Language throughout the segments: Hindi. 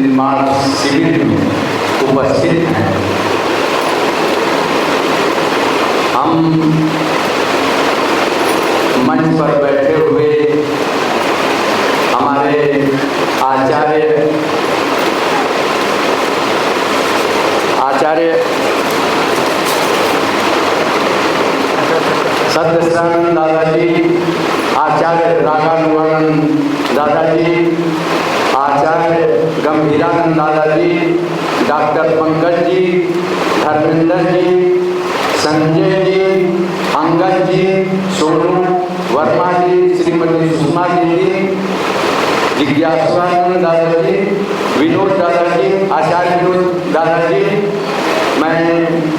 निर्माण शिविर में उपस्थित हैं। हम मंच पर बैठे हुए हमारे आचार्य सत्यश्रवण दादाजी, आचार्य रागानुगानंद दादाजी, आचार्य गंभीरानंद दादाजी, डॉक्टर पंकज जी, धर्मेंद्र जी, संजय जी, अंगद जी, सोनू वर्मा जी, श्रीमती सुषमा जी, जिज्ञासानंद दादाजी, विनोद दादाजी, आचार्य विनोद दादाजी, मैं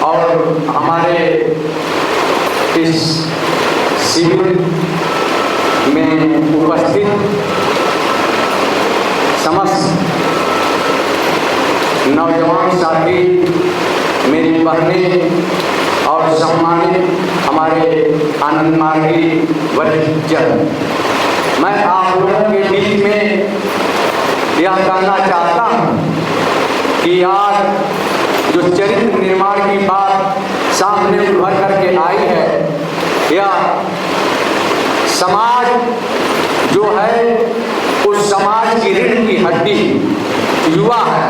और हमारे इस शिविर में उपस्थित समस्त नौजवान साथी, मेरी बहनें और सम्मानित हमारे आनंद मार्गी वरिष्ठ जन, मैं आप लोगों के बीच में यह कहना चाहता हूँ कि आज जो चरित्र निर्माण की बात सामने उभर करके आई है, यह समाज जो है उस समाज की रीढ़ की हड्डी युवा है।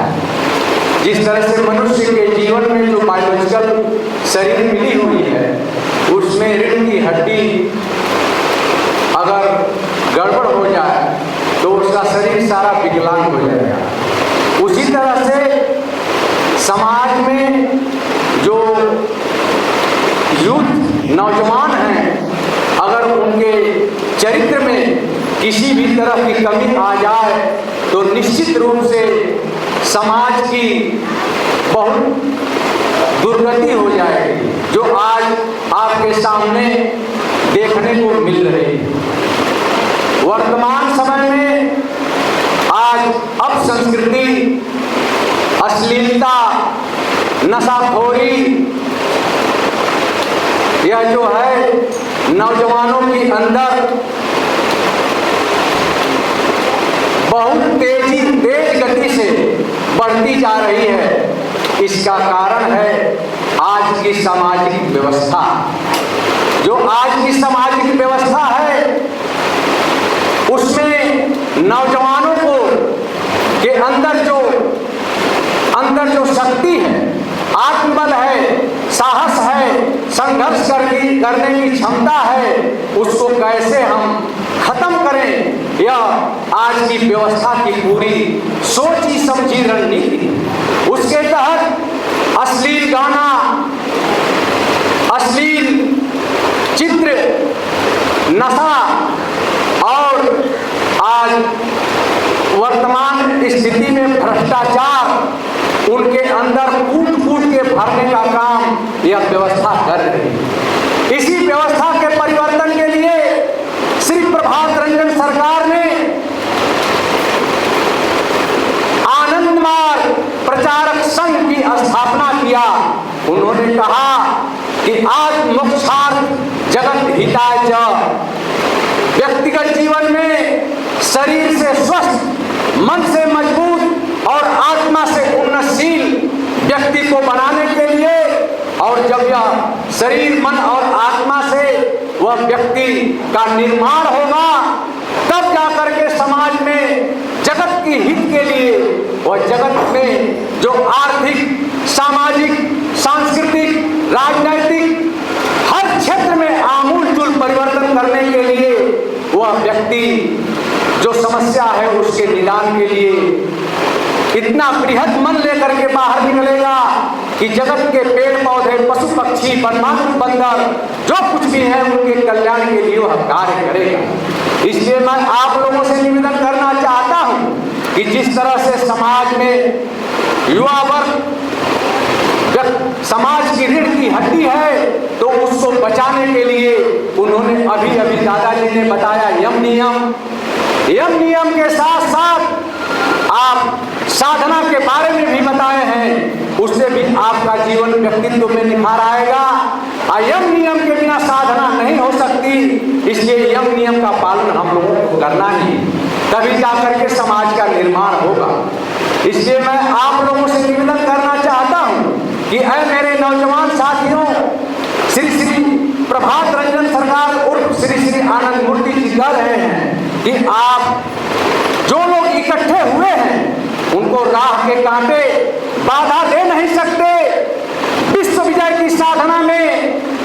जिस तरह से मनुष्य के जीवन में जो बायोलॉजिकल शरीर मिली हुई है, उसमें रीढ़ की हड्डी अगर गड़बड़ हो जाए तो उसका शरीर सारा विकलांग हो जाएगा। उसी तरह से समाज में जो यूथ नौजवान हैं, अगर उनके चरित्र में किसी भी तरह की कमी आ जाए तो निश्चित रूप से समाज की बहुत दुर्गति हो जाएगी, जो आज आपके सामने देखने को मिल रही है। वर्तमान समय में आज अपसंस्कृति, अश्लीलता, नशाखोरी, यह जो है नौजवानों के अंदर बहुत तेज गति से बढ़ती जा रही है। इसका कारण है आज की सामाजिक व्यवस्था। जो आज की सामाजिक व्यवस्था है उसमें नौजवानों को के अंदर जो शक्ति है, आत्मबल है, साहस है, संघर्ष करने की क्षमता है, उसको कैसे हम खत्म करें, यह आज की व्यवस्था की पूरी सोची समझी रणनीति। उसके तहत अश्लील गाना, अश्लील चित्र, नशा और आज वर्तमान स्थिति में भ्रष्टाचार उनके अंदर कूट के भरने का काम यह व्यवस्था कर रही है। इसी व्यवस्था के परिवर्तन के लिए श्री प्रभात रंजन सरकार ने आनंद मार्ग प्रचारक संघ की स्थापना किया। उन्होंने कहा कि आज मोक्षार्थ जगत हिताय च, व्यक्तिगत जीवन में शरीर से स्वस्थ, मन से मजबूत और आत्मा से उन्नतशील व्यक्ति को बनाने के लिए, और जब यह शरीर, मन और आत्मा से वह व्यक्ति का निर्माण होगा, तब जाकर के समाज में जगत की हित के लिए और जगत में जो आर्थिक, सामाजिक, सांस्कृतिक, राजनीतिक हर क्षेत्र में आमूलचूल परिवर्तन करने के लिए वह व्यक्ति जो समस्या है उसके निदान के लिए इतना बृहद मन लेकर के बाहर निकलेगा कि जगत के पेड़ पौधे, पशु पक्षी, वन्यमानव, बंदर जो कुछ भी है उनके कल्याण के लिए वह कार्य करेगा। इसलिए मैं आप लोगों से निवेदन करना चाहता हूं कि जिस तरह से समाज में युवा वर्ग समाज की रीढ़ की हड्डी है, तो उसको बचाने के लिए उन्होंने अभी दादाजी ने बताया यम नियम के साथ साथ आप साधना के बारे में भी बताए हैं। उससे भी आपका जीवन व्यक्तित्व में निखार आएगा। यम नियम के बिना साधना नहीं हो सकती, इसलिए यम नियम का पालन हम लोगों को करना ही, तभी जाकर के समाज का निर्माण होगा। इसलिए मैं आप लोगों से निवेदन करना चाहता हूं कि ऐ मेरे नौजवान साथियों, श्री श्री प्रभात रंजन सरकार उर्फ श्री श्री आनंद मूर्ति जी कह रहे हैं कि आप जो लोग इकट्ठे हुए हैं उनको राह के कांटे बाधा दे नहीं सकते। विश्व विजय की साधना में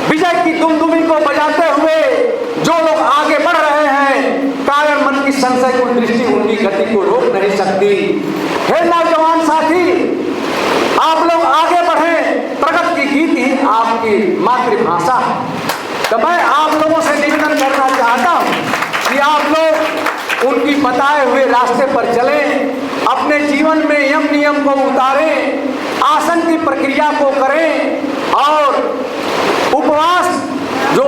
विजय की दुमदुमी को बजाते हुए जो लोग आगे बढ़ रहे हैं, कायर मन की संशय को दृष्टि उनकी गति को रोक नहीं सकती। हे नौजवान साथी, आप लोग आगे बढ़ें, प्रगति की गीत ही आपकी मातृभाषा है। तो मैं आप लोगों से निवेदन करना चाहता हूं कि आप लोग उनकी बताए हुए रास्ते पर चलें, अपने जीवन में यम नियम को उतारें, आसन की प्रक्रिया को करें और उपवास जो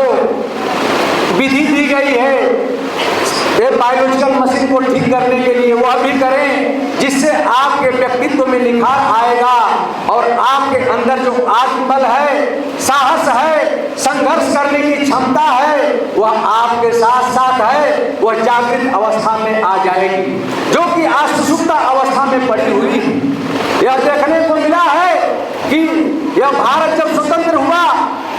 विधि दी गई है बायोलॉजिकल मशीन को ठीक करने के लिए वह भी करें, जिससे आपके व्यक्तित्व में निखार आएगा और आपके अंदर जो आत्मबल है, साहस है, संघर्ष करने की क्षमता है, वह आपके साथ साथ है, वह जागृत अवस्था में आ जाएगी, जो कि आज सुषुप्त अवस्था में पड़ी हुई है। यह देखने को मिला है कि यह भारत जब स्वतंत्र हुआ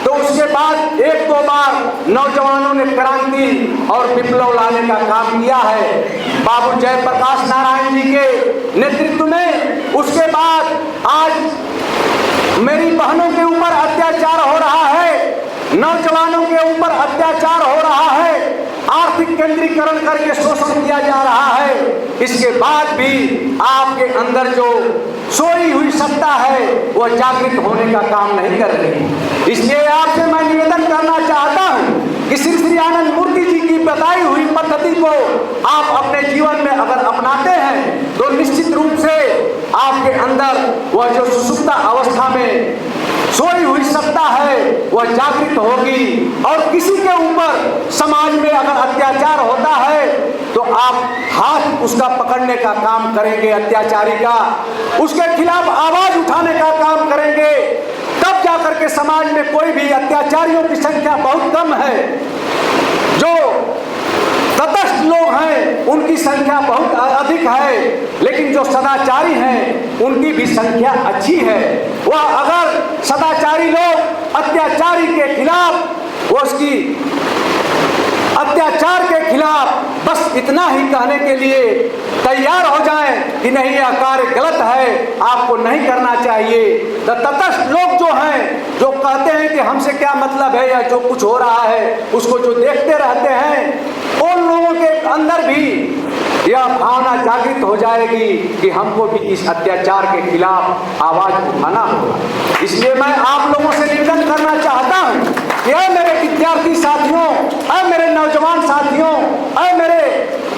तो उसके बाद एक दो बार नौजवानों ने क्रांति और विप्लव लाने का काम किया है बाबू जयप्रकाश नारायण जी के नेतृत्व में। उसके बाद आज मेरी बहनों के ऊपर अत्याचार हो रहा है, नौजवानों के ऊपर अत्याचार हो रहा है, आर्थिक केंद्रीकरण करके शोषण किया जा रहा है। इसके बाद भी आपके अंदर जो सोई हुई सत्ता है वह जागृत होने का काम नहीं कर रही। इसलिए आपसे मैं निवेदन करना चाहता हूं कि श्री श्री आनंद मूर्ति जी की बताई हुई पद्धति को आप अपने जीवन में अगर अपनाते हैं तो निश्चित रूप से आपके अंदर वह जो सुषुप्त अवस्था में सोई हुई सत्ता है वह जागृत होगी और किसी के ऊपर समाज में अगर अत्याचार होता है तो आप हाथ उसका पकड़ने का काम करेंगे, अत्याचारी का, उसके खिलाफ आवाज उठाने का काम करेंगे। तब जाकर के समाज में कोई भी अत्याचारियों की संख्या बहुत कम है, जो तटस्थ लोग हैं उनकी संख्या बहुत अधिक है, लेकिन जो सदाचारी हैं उनकी भी संख्या अच्छी है। वह अगर सदाचारी लोग अत्याचारी के खिलाफ, उसकी अत्याचार के खिलाफ बस इतना ही कहने के लिए तैयार हो जाएं कि नहीं यह कार्य गलत है, आपको नहीं करना चाहिए, तो तटस्थ लोग जो हैं, जो कहते हैं कि हमसे क्या मतलब है या जो कुछ हो रहा है उसको जो देखते रहते हैं, उन लोगों के अंदर भी यह भावना जागृत हो जाएगी कि हमको भी इस अत्याचार के खिलाफ आवाज उठाना होगा। इसलिए मैं आप लोगों से निवेदन करना चाहता हूं कि ऐ मेरे विद्यार्थी साथियों, ऐ मेरे नौजवान साथियों, ऐ मेरे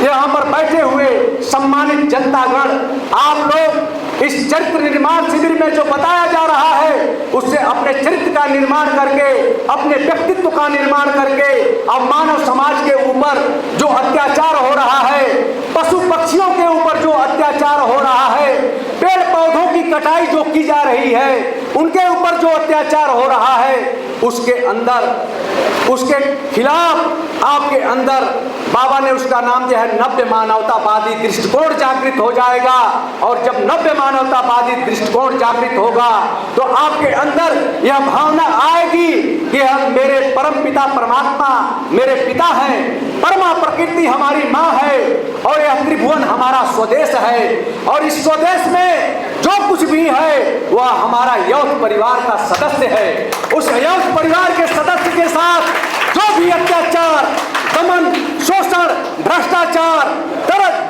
यहाँ पर बैठे हुए सम्मानित जनतागण, आप लोग इस चरित्र निर्माण शिविर में जो बताया जा रहा है उससे अपने चरित्र का निर्माण करके, अपने व्यक्तित्व का निर्माण करके और मानव समाज के ऊपर जो अत्याचार हो रहा है, पशु पक्षियों के ऊपर जो अत्याचार हो रहा है, पेड़ पौधों की कटाई जो की जा रही है, उनके ऊपर जो अत्याचार हो रहा है, उसके अंदर, उसके खिलाफ आपके अंदर बाबा ने उसका नाम दिया है नव्य मानवतावादी दृष्टिकोण जागृत हो जाएगा। और जब नव्य मानवतावादी दृष्टिकोण जागृत होगा तो आपके अंदर यह भावना आएगी कि हम, मेरे परम पिता परमात्मा मेरे पिता हैं, परमा प्रकृति हमारी माँ है और यह त्रिभुवन हमारा स्वदेश है, और इस स्वदेश में जो कुछ भी है वह हमारा यौथ परिवार का सदस्य है। उस यौथ परिवार के सदस्य के साथ जो भी अत्याचार, दमन, शोषण, भ्रष्टाचार,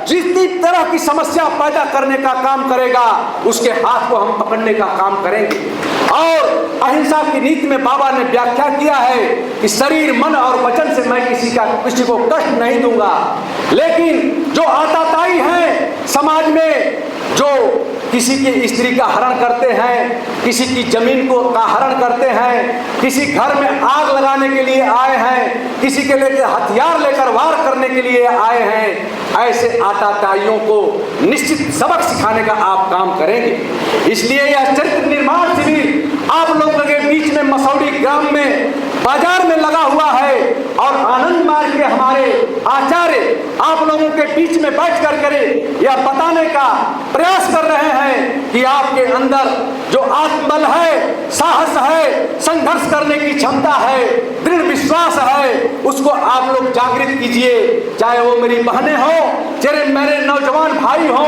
जितनी तरह की समस्या पैदा करने का काम करेगा उसके हाथ को हम पकड़ने का काम करेंगे। और अहिंसा की नीति में बाबा ने व्याख्या किया है कि शरीर, मन और वचन से मैं किसी को कष्ट नहीं दूंगा, लेकिन जो आताताई हैं समाज में, जो किसी की स्त्री का हरण करते हैं, किसी की जमीन को का हरण करते हैं, किसी घर में आग लगाने के लिए आए हैं, किसी के लिए हथियार लेकर वार करने के लिए आए हैं, ऐसे आताताइयों को निश्चित सबक सिखाने का आप काम करेंगे। इसलिए यह चरित्र निर्माण शिविर आप लोगों के बीच में मसौड़ी ग्राम में बाजार में लगा हुआ है और आनंद मार्ग के हमारे आचार्य आप लोगों के बीच में बैठ कर यह बताने का प्रयास कर रहे हैं कि आपके अंदर जो आत्मबल है, साहस है, संघर्ष करने की क्षमता है, दृढ़ विश्वास है, उसको आप लोग जागृत कीजिए। चाहे वो मेरी बहनें हो, चाहे मेरे नौजवान भाई हो,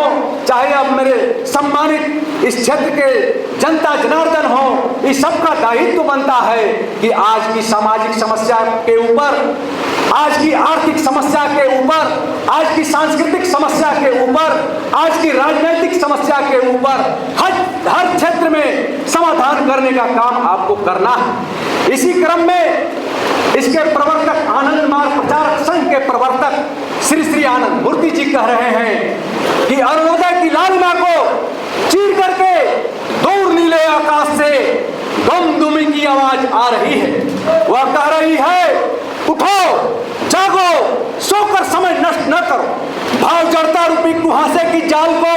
चाहे अब मेरे सम्मानित इस क्षेत्र के जनता जनार्दन हो, इस सबका दायित्व बनता है कि आज की सामाजिक समस्या के ऊपर, आज की आर्थिक समस्या के ऊपर, आज की सांस्कृतिक समस्या के ऊपर, आज की राजनीतिक समस्या के ऊपर हर क्षेत्र में समाधान करने का काम आपको करना है। इसी क्रम में इसके प्रवर्तक, आनंद मार्ग प्रचारक संघ के प्रवर्तक श्री श्री आनंद मूर्ति जी कह रहे हैं कि अरुणोदय की लालिमा को चीर करके दूर नीले आकाश से दुम-दुमी की आवाज आ रही है। वह कह रही है, उठो, जागो, सोकर समय नष्ट न करो, भाव जड़ता रूपी कुहासे की जाल को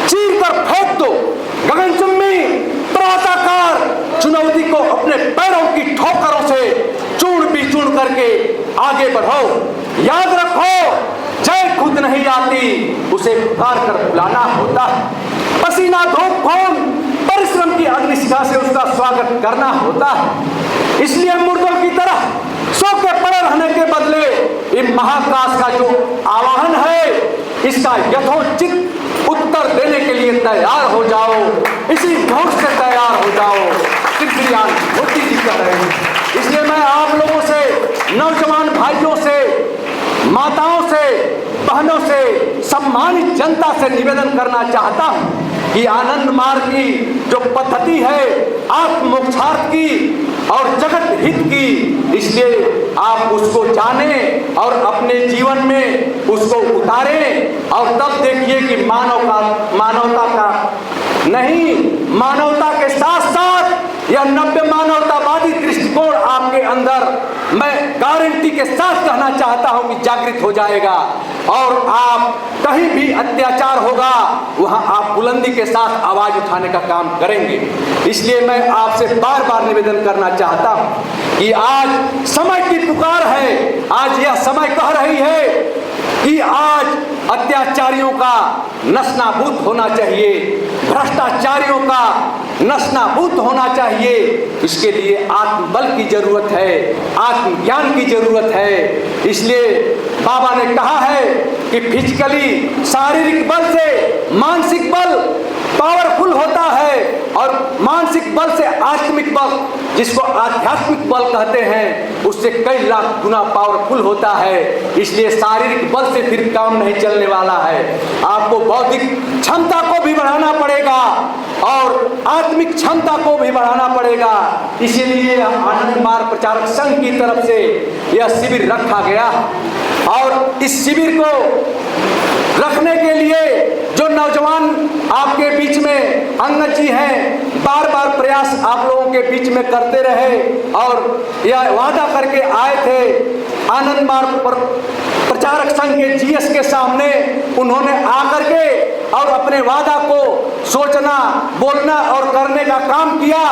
चीर कर फेंक दो, गगनचुम्बी पर्वताकार चुनौती को अपने पैरों की ठोकरों से चूर्ण बिचूर्ण करके आगे बढ़ो। याद रखो, जय खुद नहीं आती, उसे पुकार कर बुलाना होता है। पसीना, धूप, खून, परिश्रम की अग्निशिखा से उसका स्वागत करना होता है। इसलिए मुर्दों की तरह सो के पड़े रहने के बदले इन महाकाश का जो आवाहन है, इसका यथोचित उत्तर देने के लिए तैयार हो जाओ, इसी ढंग से तैयार हो जाओ। श्री आनंद मूर्ति जी कह रहे हैं। इसलिए मैं आप लोगों से, नौजवान भाइयों से, माताओं से, बहनों से, सम्मानित जनता से निवेदन करना चाहता हूं कि आनंद मार्ग की जो पद्धति है आत्मोक्षार्थ की और जगत हित की, इसलिए आप उसको जानें और अपने जीवन में उसको उतारें और तब देखिए कि मानवता का नहीं, मानवता के साथ साथ यह नव्य मानवतावादी दृष्टिकोण आपके अंदर, मैं गारंटी के साथ कहना चाहता हूं कि जागृत हो जाएगा और आप कहीं भी अत्याचार होगा वहां आप बुलंदी के साथ आवाज उठाने का काम करेंगे। इसलिए मैं आपसे बार बार निवेदन करना चाहता हूं कि आज समय की पुकार है, आज यह समय कह रही है कि आज अत्याचारियों का नस्तानाबूद होना चाहिए, भ्रष्टाचारियों का नस्तानाबूद होना चाहिए। इसके लिए आत्मबल की जरूरत है, आत्मज्ञान की जरूरत है। इसलिए बाबा ने कहा है कि फिजिकली, शारीरिक बल से मानसिक बल पावरफुल होता है और मानसिक बल से आत्मिक बल, जिसको आध्यात्मिक बल कहते हैं, उससे कई लाख गुना पावरफुल होता है। इसलिए शारीरिक बल से फिर काम नहीं चलने वाला है, आपको बौद्धिक क्षमता को भी बढ़ाना पड़ेगा और आत्मिक क्षमता को भी बढ़ाना पड़ेगा। इसीलिए आनंद मार्ग प्रचारक संघ की तरफ से यह शिविर रखा गया और इस शिविर को रखने के लिए जो नौजवान आपके बीच में अंगद जी हैं, बार बार प्रयास आप लोगों के बीच में करते रहे और यह वादा करके आए थे। आनंद मार्ग प्रचारक संघ के जीएस के सामने उन्होंने आकर के और अपने वादा को सोचना, बोलना और करने का काम किया।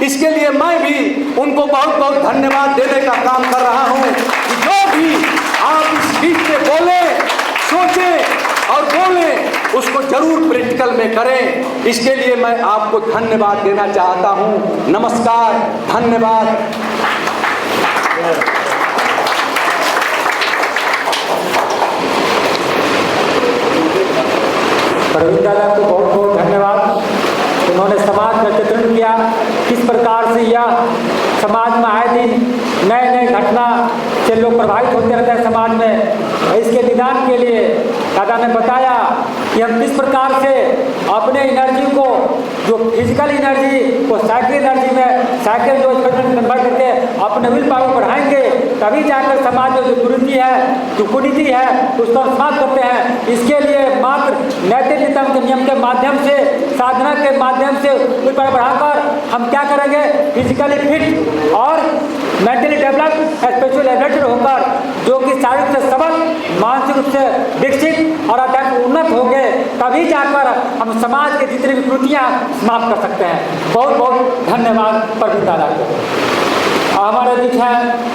इसके लिए मैं भी उनको बहुत बहुत धन्यवाद देने का काम कर रहा हूं कि जो भी आप इस बीच में बोले, सोचे और बोले, उसको जरूर प्रैक्टिकल में करें। इसके लिए मैं आपको धन्यवाद देना चाहता हूं। नमस्कार, धन्यवाद। प्रवीण दादा को बहुत बहुत धन्यवाद। उन्होंने समाज का चित्रण किया, किस प्रकार से यह समाज में आए दिन नए नए घटना से लोग प्रभावित होते रहते हैं समाज में। इसके निदान के लिए दादा ने बताया कि हम किस प्रकार से अपने एनर्जी को, जो फिजिकल एनर्जी को साइकिल एनर्जी में, साइकिल जो कन्वर्ट करके अपने विल पावर बढ़ाएंगे, तभी जाकर समाज में जो कुरीति है, जो कुनीति है, उसको समाप्त करते हैं। इसके लिए मात्र नैतिक के नियम के माध्यम से, साधना के माध्यम से विल पावर बढ़ाकर हम क्या करेंगे, फिजिकली फिट और मेंटली डेवलप, स्पिरिचुअल एलिवेटेड होकर, जो कि शारीरिक से सबल, मानसिक रूप से विकसित और आध्यात्मिक उन्नत हो गए, तभी जाकर हम समाज के जितनी भी त्रुटियां समाप्त कर सकते हैं। बहुत बहुत धन्यवाद प्रवीण दादा को। हमारे बीच हैं